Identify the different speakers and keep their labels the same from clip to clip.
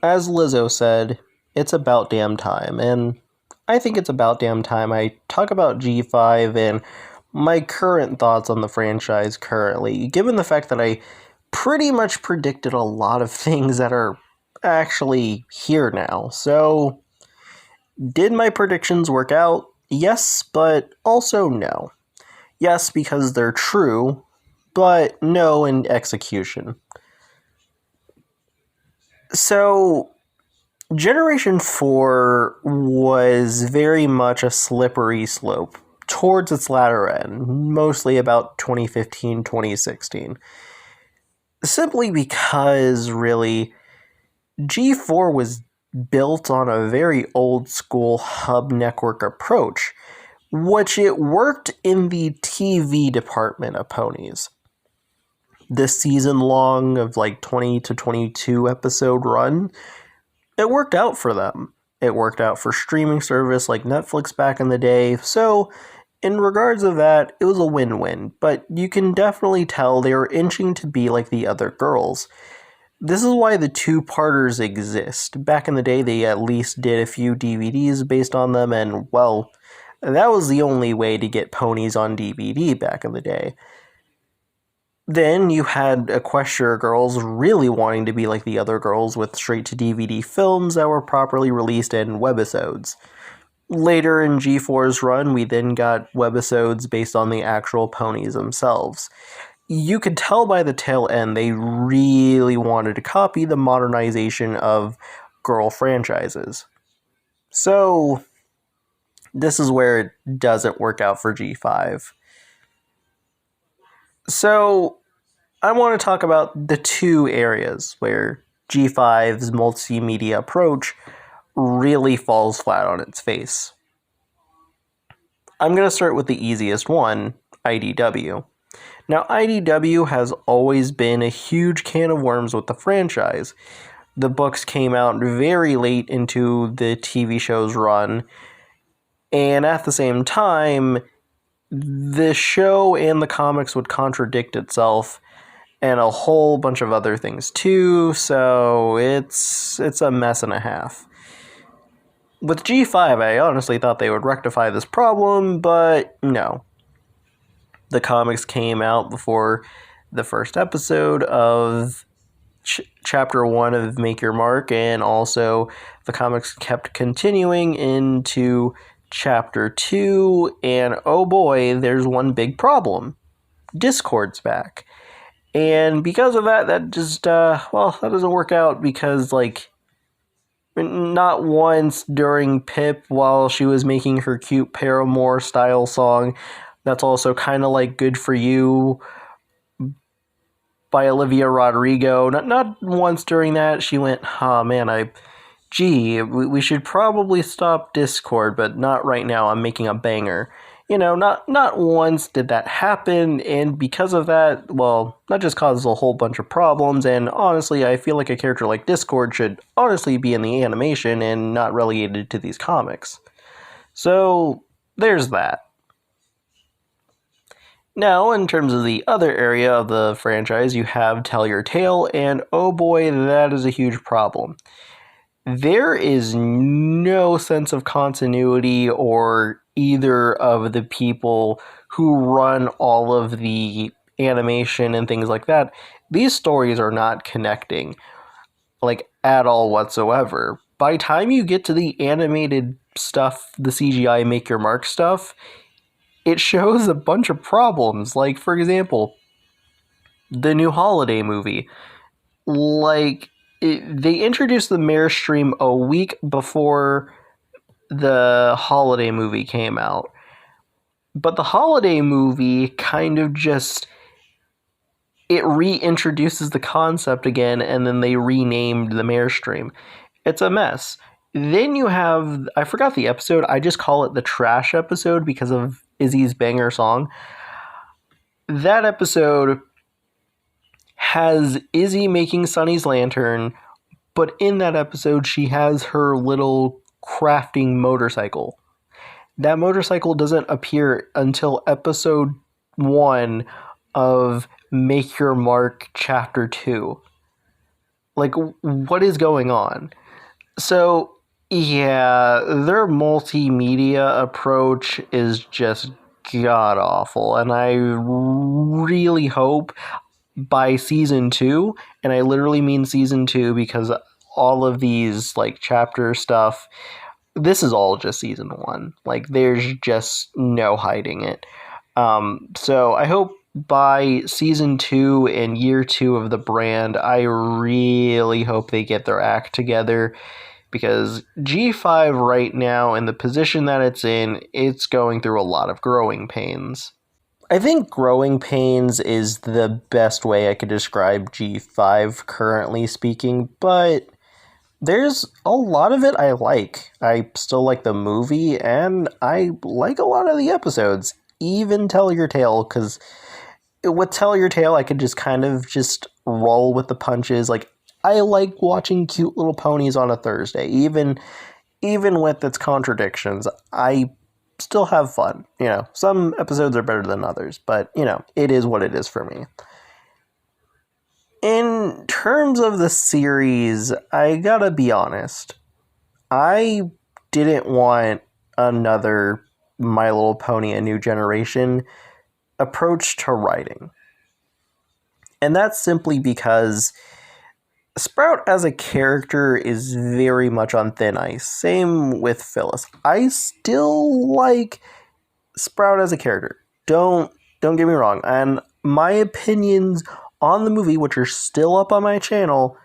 Speaker 1: as Lizzo said, it's about damn time. And I think it's about damn time I talk about G5 and my current thoughts on the franchise currently, given the fact that I pretty much predicted a lot of things that are actually here now. So, did my predictions work out? Yes, but also no. Yes, because they're true, but no in execution. So, Generation 4 was very much a slippery slope towards its latter end, mostly about 2015, 2016. Simply because, really, G4 was built on a very old school hub network approach, which it worked in the TV department of Ponies. This season long of like 20 to 22 episode run, it worked out for them. It worked out for streaming service like Netflix back in the day. So, in regards of that, it was a win-win. But you can definitely tell they were inching to be like the other girls. This is why the two-parters exist. Back in the day, they at least did a few DVDs based on them, and, well, that was the only way to get Ponies on DVD back in the day. Then you had Equestria girls really wanting to be like the other girls with straight-to-DVD films that were properly released in webisodes. Later in G4's run, we then got webisodes based on the actual ponies themselves. You could tell by the tail end they really wanted to copy the modernization of girl franchises. So, this is where it doesn't work out for G5. So, I want to talk about the two areas where G5's multimedia approach really falls flat on its face. I'm going to start with the easiest one, IDW. Now, IDW has always been a huge can of worms with the franchise. The books came out very late into the TV show's run, and at the same time, the show and the comics would contradict itself and a whole bunch of other things too, so it's a mess and a half. With G5, I honestly thought they would rectify this problem, but no. The comics came out before the first episode of Chapter 1 of Make Your Mark, and also the comics kept continuing into Chapter 2, and oh boy, there's one big problem. Discord's back. And because of that, that just, that doesn't work out because, like, not once during Pip while she was making her cute Paramore-style song, that's also kind of like Good For You by Olivia Rodrigo. Not once during that she went, oh man, we should probably stop Discord, but not right now, I'm making a banger. You know, not once did that happen, and because of that, well, that just causes a whole bunch of problems, and honestly, I feel like a character like Discord should honestly be in the animation and not relegated to these comics. So, there's that. Now, in terms of the other area of the franchise, you have Tell Your Tale, and oh boy, that is a huge problem. There is no sense of continuity or either of the people who run all of the animation and things like that. These stories are not connecting, like, at all whatsoever. By the time you get to the animated stuff, the CGI Make Your Mark stuff, it shows a bunch of problems. Like, for example, the new Holiday movie. Like, they introduced the Mirrorstream a week before the Holiday movie came out. But the Holiday movie kind of just, it reintroduces the concept again, and then they renamed the Mirrorstream. It's a mess. Then you have, I forgot the episode, I just call it the trash episode because of Izzy's banger song. That episode has Izzy making Sunny's lantern, but in that episode she has her little crafting motorcycle. That motorcycle doesn't appear until episode 1 of Make Your Mark Chapter 2. Like, what is going on? So, yeah, their multimedia approach is just god awful, and I really hope by season 2, and I literally mean season 2 because all of these like chapter stuff, this is all just season 1. Like, there's just no hiding it. So I hope by season 2 and year 2 of the brand, I really hope they get their act together, because G5 right now, in the position that it's in, it's going through a lot of growing pains. I think growing pains is the best way I could describe G5 currently speaking, but there's a lot of it I like. I still like the movie, and I like a lot of the episodes. Even Tell Your Tale, because with Tell Your Tale, I could just kind of just roll with the punches. Like, I like watching Cute Little Ponies on a Thursday. Even with its contradictions, I still have fun. Some episodes are better than others, but, it is what it is for me. In terms of the series, I gotta be honest. I didn't want another My Little Pony: A New Generation approach to writing. And that's simply because Sprout as a character is very much on thin ice. Same with Phyllis. I still like Sprout as a character. Don't get me wrong. And my opinions on the movie, which are still up on my channel,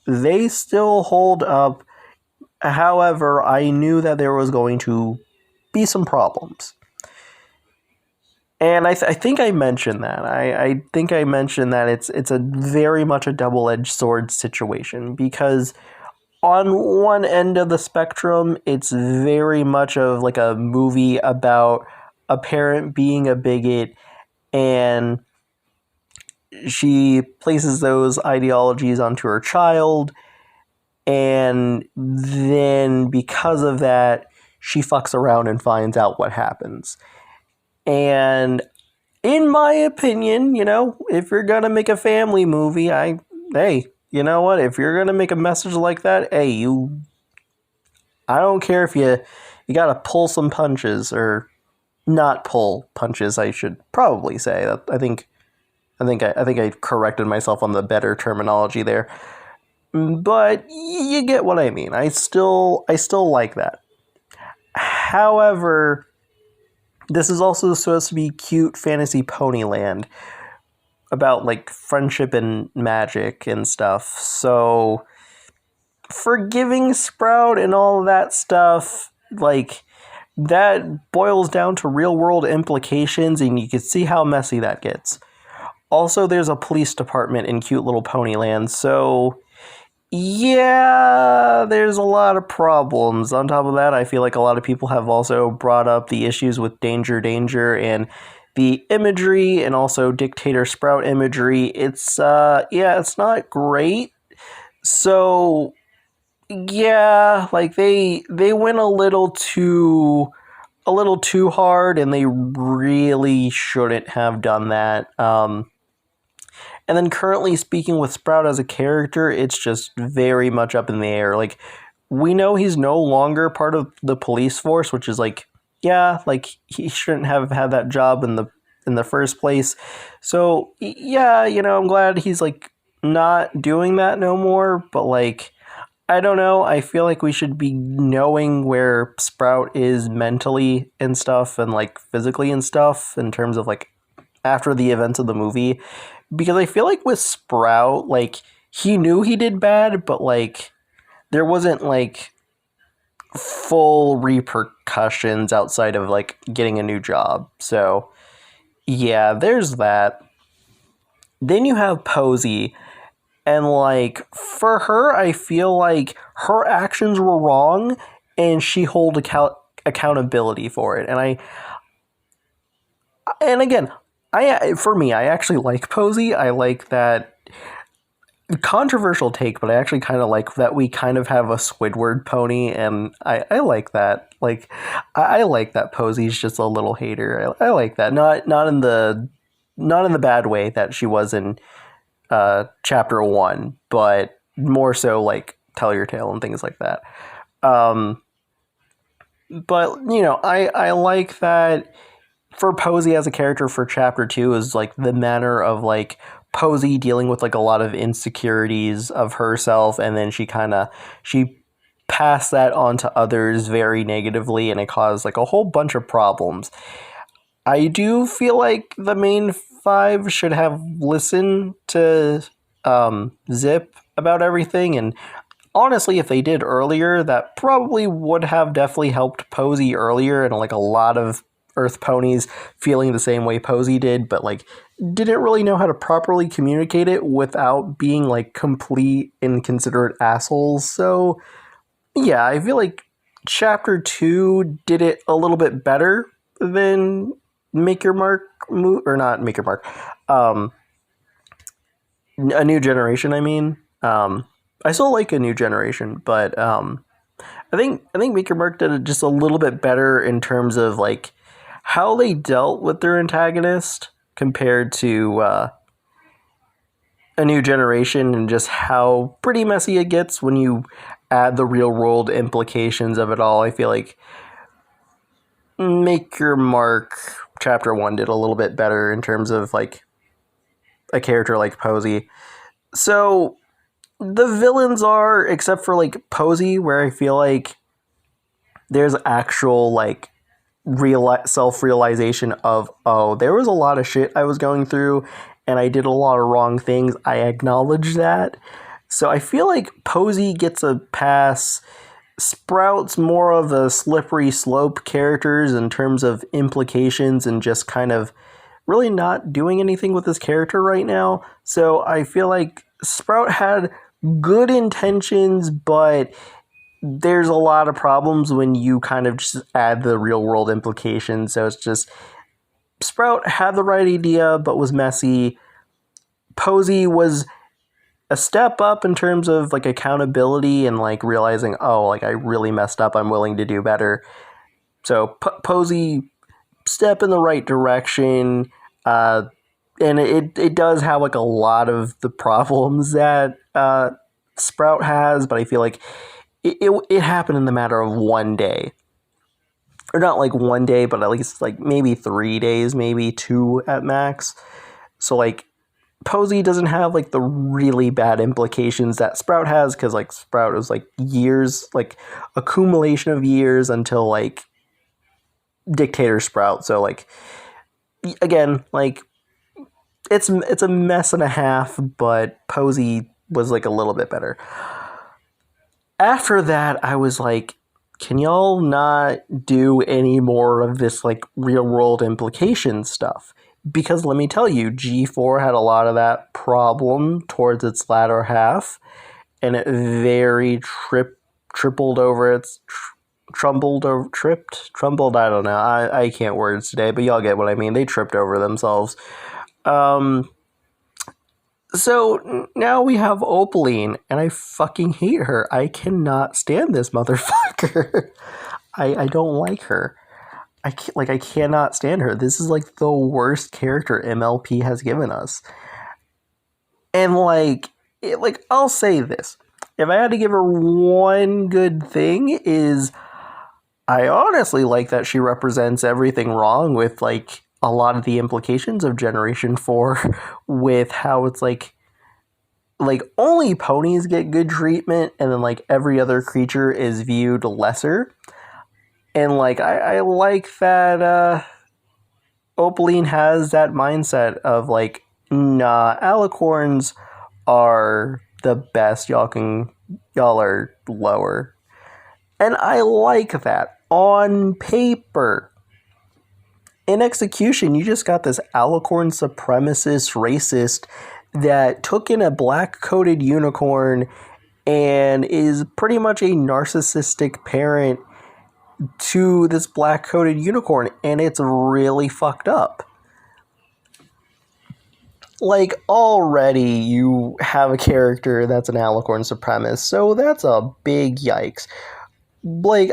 Speaker 1: they still hold up. However, I knew that there was going to be some problems. And I think I mentioned that. I think I mentioned that it's a very much a double-edged sword situation, because on one end of the spectrum, it's very much of like a movie about a parent being a bigot, and she places those ideologies onto her child, and then because of that, she fucks around and finds out what happens. And in my opinion, if you're gonna make a family movie, hey, you know what? If you're gonna make a message like that, hey, I don't care if you gotta pull some punches, or not pull punches. I should probably say that. I think I corrected myself on the better terminology there. But you get what I mean. I still like that. However, this is also supposed to be cute fantasy Ponyland about like friendship and magic and stuff. So forgiving Sprout and all of that stuff, like, that boils down to real world implications, and you can see how messy that gets. Also, there's a police department in Cute Little Ponyland, so yeah, there's a lot of problems. On top of that, I feel like a lot of people have also brought up the issues with Danger Danger and the imagery, and also Dictator Sprout imagery. It's it's not great. So yeah, like they went a little too hard, and they really shouldn't have done that. And then currently speaking with Sprout as a character, it's just very much up in the air. Like, we know he's no longer part of the police force, which is like, yeah, like, he shouldn't have had that job in the first place. So yeah, I'm glad he's like not doing that no more, but like, I don't know, I feel like we should be knowing where Sprout is mentally and stuff, and like physically and stuff, in terms of like after the events of the movie. Because I feel like with Sprout, like, he knew he did bad, but like, there wasn't like full repercussions outside of like getting a new job. So yeah, there's that. Then you have Posey, and like, for her, I feel like her actions were wrong, and she hold accountability for it. And again, for me, I actually like Posey. I like that controversial take, but I actually kind of like that we kind of have a Squidward pony, and I like that. Like, I like that Posey's just a little hater. I like that. Not in the bad way that she was in chapter 1, but more so like Tell Your Tale and things like that. Um, but I like that for Posey as a character for chapter 2 is like the manner of like Posey dealing with like a lot of insecurities of herself, and then she passed that on to others very negatively, and it caused like a whole bunch of problems. I do feel like the main five should have listened to Zip about everything, and honestly, if they did earlier, that probably would have definitely helped Posey earlier, and like a lot of Earth ponies feeling the same way Posey did, but like didn't really know how to properly communicate it without being like complete inconsiderate assholes. So yeah, I feel like chapter 2 did it a little bit better than Make Your Mark, or not Make Your Mark, A New Generation. I mean, I still like A New Generation, but I think Make Your Mark did it just a little bit better in terms of like how they dealt with their antagonist compared to A New Generation, and just how pretty messy it gets when you add the real world implications of it all. I feel like Make Your Mark chapter 1 did a little bit better in terms of like a character like Posey. So the villains are, except for like Posey, where I feel like there's actual like self-realization of, oh, there was a lot of shit I was going through and I did a lot of wrong things. I acknowledge that. So I feel like Posey gets a pass. Sprout's more of a slippery slope characters in terms of implications and just kind of really not doing anything with his character right now. So I feel like Sprout had good intentions, but there's a lot of problems when you kind of just add the real world implications. So it's just Sprout had the right idea but was messy. Posey was a step up in terms of like accountability and like realizing, oh, like I really messed up, I'm willing to do better. So Posey, step in the right direction. And it does have like a lot of the problems that Sprout has, but I feel like it happened in the matter of one day. Or not like one day, but at least like maybe 3 days, maybe 2 at max. So like Posey doesn't have like the really bad implications that Sprout has, because like Sprout is like years, like accumulation of years until like Dictator Sprout. So like again, like it's a mess and a half, but Posey was like a little bit better. After that, I was like, can y'all not do any more of this like real world implication stuff? Because let me tell you, G4 had a lot of that problem towards its latter half, and it very trumbled, I don't know. I can't words today, but y'all get what I mean. They tripped over themselves. So now we have Opaline, and I fucking hate her. I cannot stand this motherfucker. I don't like her. I cannot stand her. This is like the worst character MLP has given us. And I'll say this. If I had to give her one good thing, is I honestly like that she represents everything wrong with like a lot of the implications of Generation 4 with how it's like only ponies get good treatment, and then like every other creature is viewed lesser. And like I like that Opaline has that mindset of like, nah, alicorns are the best. Y'all are lower. And I like that on paper. In execution, you just got this alicorn supremacist racist that took in a black-coated unicorn and is pretty much a narcissistic parent to this black-coated unicorn, and it's really fucked up. Like, already you have a character that's an alicorn supremacist, so that's a big yikes. Like,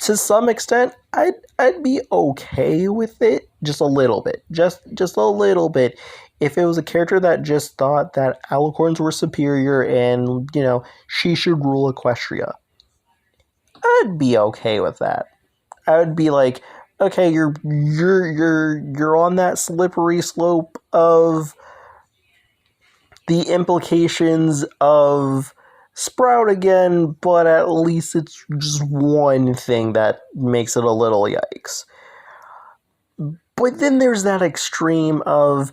Speaker 1: to some extent, I'd be okay with it, just a little bit, just a little bit, If it was a character that just thought that alicorns were superior and, she should rule Equestria, I'd be okay with that. I would be like, okay, you're on that slippery slope of the implications of Sprout again, but at least it's just one thing that makes it a little yikes. But then there's that extreme of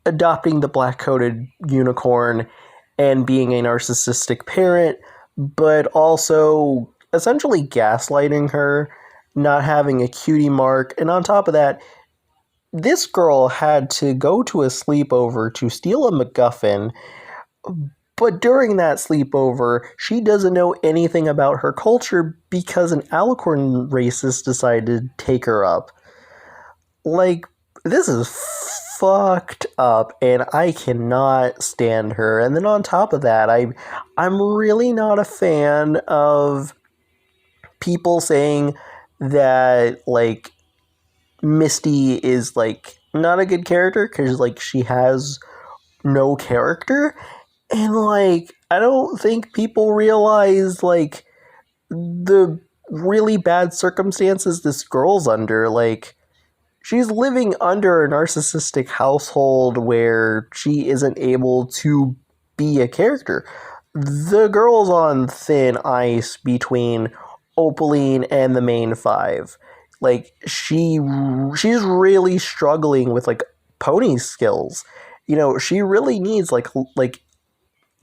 Speaker 1: adopting the black-coated unicorn and being a narcissistic parent, but also essentially gaslighting her, not having a cutie mark, and on top of that, this girl had to go to a sleepover to steal a MacGuffin, but during that sleepover, she doesn't know anything about her culture because an alicorn racist decided to take her up. Like, this is fucked up, and I cannot stand her. And then on top of that, I'm really not a fan of people saying that, like, Misty is, like, not a good character because, like, she has no character. And, like, I don't think people realize, like, the really bad circumstances this girl's under. Like, she's living under a narcissistic household where she isn't able to be a character. The girl's on thin ice between Opaline and the main five. Like, she's really struggling with, like, pony skills. She really needs, like,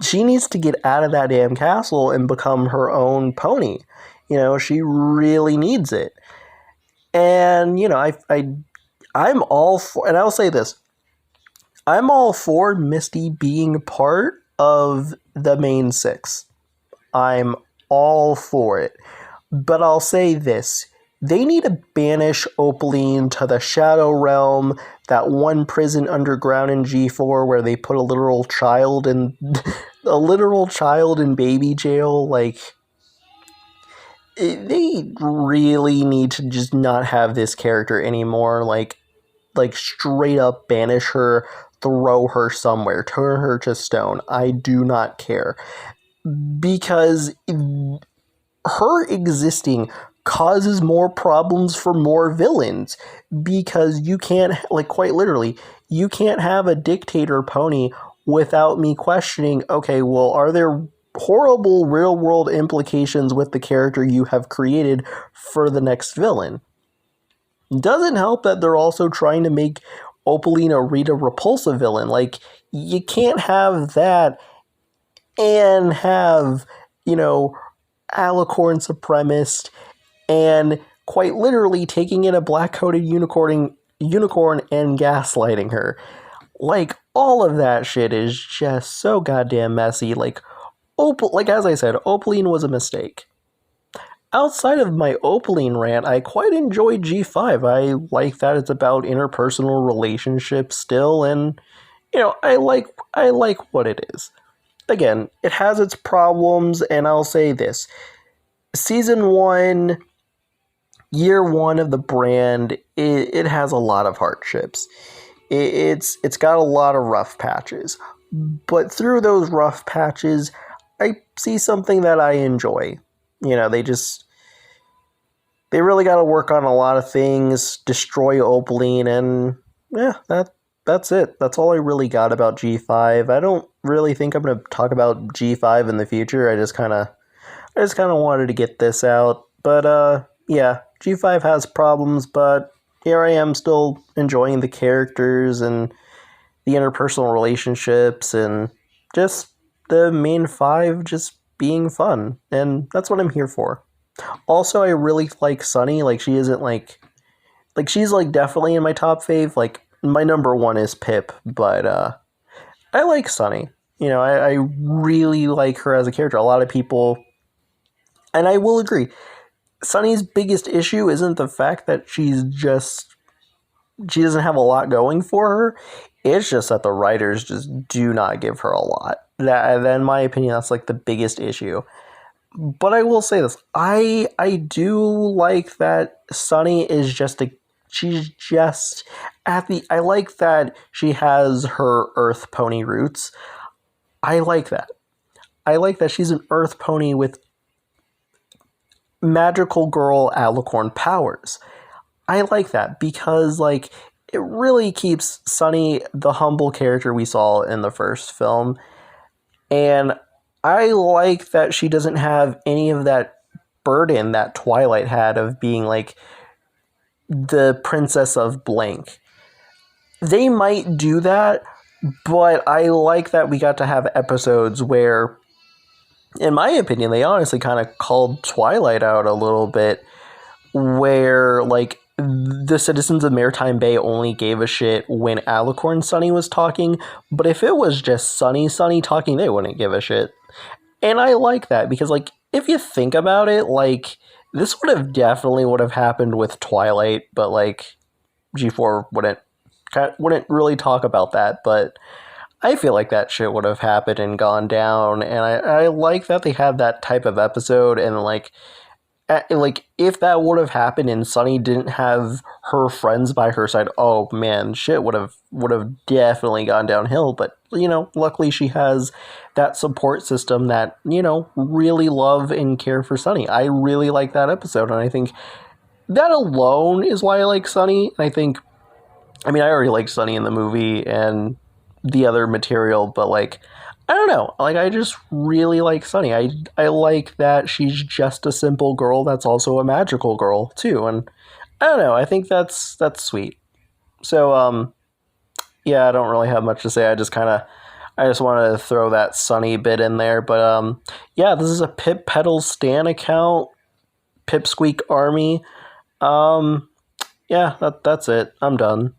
Speaker 1: she needs to get out of that damn castle and become her own pony. She really needs it. And, I'm all for, and I'll say this, I'm all for Misty being part of the main six. I'm all for it. But I'll say this, they need to banish Opaline to the Shadow Realm, that one prison underground in G4 where they put a literal child in baby jail. Like, they really need to just not have this character anymore. Like straight up banish her, throw her somewhere, turn her to stone. I do not care. Because her existing causes more problems for more villains, because you can't, like, quite literally, you can't have a dictator pony without me questioning, okay, well, are there horrible real-world implications with the character you have created for the next villain? Doesn't help that they're also trying to make Opaline a Rita Repulsa villain. Like, you can't have that and have, alicorn supremacist and quite literally taking in a black-coated unicorn and gaslighting her. Like, all of that shit is just so goddamn messy. Like, as I said, Opaline was a mistake. Outside of my Opaline rant, I quite enjoyed G5. I like that it's about interpersonal relationships still, and, I like what it is. Again, it has its problems, and I'll say this. Season 1, year 1 of the brand, it has a lot of hardships. It's got a lot of rough patches. But through those rough patches, I see something that I enjoy. They really got to work on a lot of things, destroy Opaline, and that's it. That's all I really got about G5. I don't really think I'm going to talk about G5 in the future. I just kind of wanted to get this out. But yeah, G5 has problems, but here I am still enjoying the characters and the interpersonal relationships and just the main five just being fun. And that's what I'm here for. Also, I really like Sunny. Like, she isn't like she's like definitely in my top fave. Like, my number one is Pip, but I like Sunny. I really like her as a character. A lot of people, and I will agree, Sunny's biggest issue isn't the fact that she doesn't have a lot going for her. It's just that the writers just do not give her a lot. That, in my opinion, that's like the biggest issue. But I will say this, I do like that Sunny is just a she's just I like that she has her Earth pony roots. I like that. I like that she's an Earth pony with magical girl alicorn powers. I like that because like it really keeps Sunny the humble character we saw in the first film, and I like that she doesn't have any of that burden that Twilight had of being like the princess of blank. They might do that, but I like that we got to have episodes where, in my opinion, they honestly kind of called Twilight out a little bit, where like the citizens of Maritime Bay only gave a shit when Alicorn Sunny was talking, but if it was just Sunny talking, they wouldn't give a shit. And I like that because like if you think about it, like this would have happened with Twilight, but like G4 wouldn't really talk about that, but I feel like that shit would have happened and gone down, and I like that they had that type of episode, and like if that would have happened and Sunny didn't have her friends by her side, oh man, shit would have definitely gone downhill. But luckily she has that support system that really love and care for Sunny. I really like that episode, and I think that alone is why I like Sunny. And I already like Sunny in the movie and the other material, but like I don't know, like I just really like Sunny. I like that she's just a simple girl that's also a magical girl too, and I don't know, I think that's sweet. So yeah, I don't really have much to say. I just wanted to throw that Sunny bit in there, but yeah, this is a Pip Pedals Stan account, Pipsqueak Army. Yeah, that's it. I'm done.